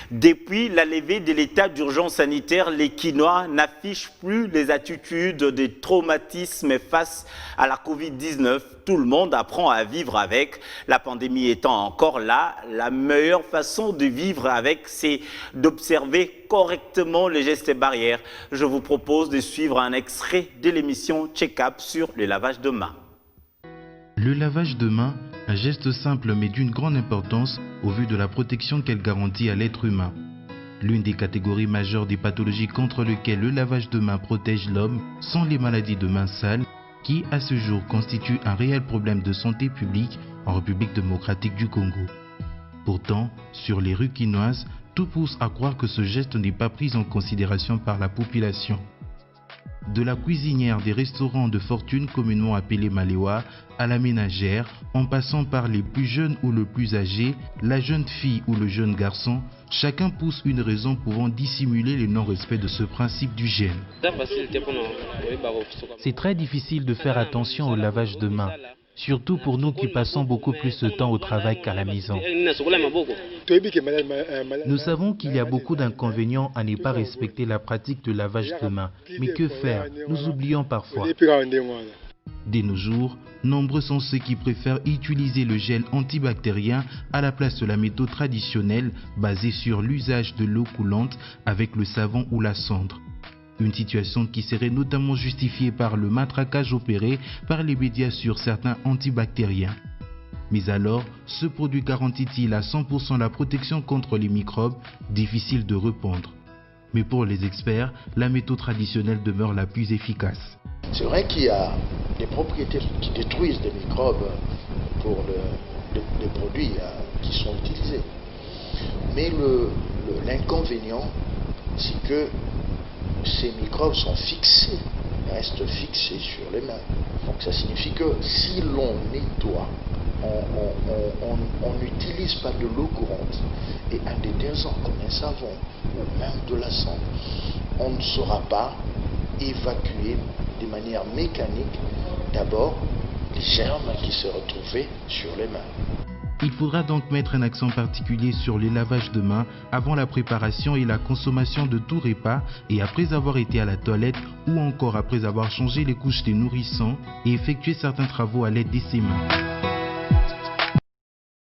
Depuis la levée de l'état d'urgence sanitaire, les Kinois n'affichent plus les attitudes des traumatismes face à la Covid-19. Tout le monde apprend à vivre avec. La pandémie étant encore là, la meilleure façon de vivre avec, c'est d'observer correctement les gestes barrières. Je vous propose de suivre un extrait de l'émission Check-up sur le lavage de mains. Le lavage de mains, un geste simple mais d'une grande importance au vu de la protection qu'elle garantit à l'être humain. L'une des catégories majeures des pathologies contre lesquelles le lavage de mains protège l'homme sont les maladies de mains sales qui, à ce jour, constituent un réel problème de santé publique en République démocratique du Congo. Pourtant, sur les rues quinoises, tout pousse à croire que ce geste n'est pas pris en considération par la population. De la cuisinière des restaurants de fortune communément appelés Maléwa à la ménagère, en passant par les plus jeunes ou le plus âgé, la jeune fille ou le jeune garçon, chacun pousse une raison pouvant dissimuler le non-respect de ce principe d'hygiène. C'est très difficile de faire attention au lavage de mains, surtout pour nous qui passons beaucoup plus de temps au travail qu'à la maison. Nous savons qu'il y a beaucoup d'inconvénients à ne pas respecter la pratique de lavage de mains. Mais que faire? Nous oublions parfois. De nos jours, nombreux sont ceux qui préfèrent utiliser le gel antibactérien à la place de la méthode traditionnelle basée sur l'usage de l'eau coulante avec le savon ou la cendre. Une situation qui serait notamment justifiée par le matraquage opéré par les médias sur certains antibactériens. Mais alors, ce produit garantit-il à 100% la protection contre les microbes? Difficile de répondre. Mais pour les experts, la méthode traditionnelle demeure la plus efficace. C'est vrai qu'il y a des propriétés qui détruisent des microbes pour les produits qui sont utilisés. Mais l'inconvénient, c'est que ces microbes sont fixés, restent fixés sur les mains. Donc ça signifie que si l'on nettoie, on n'utilise pas de l'eau courante et un détergent comme un savon ou même de la cendre, on ne saura pas évacuer de manière mécanique d'abord les germes qui se retrouvaient sur les mains. Il faudra donc mettre un accent particulier sur le lavage de mains avant la préparation et la consommation de tout repas et après avoir été à la toilette ou encore après avoir changé les couches des nourrissons et effectué certains travaux à l'aide de ses mains.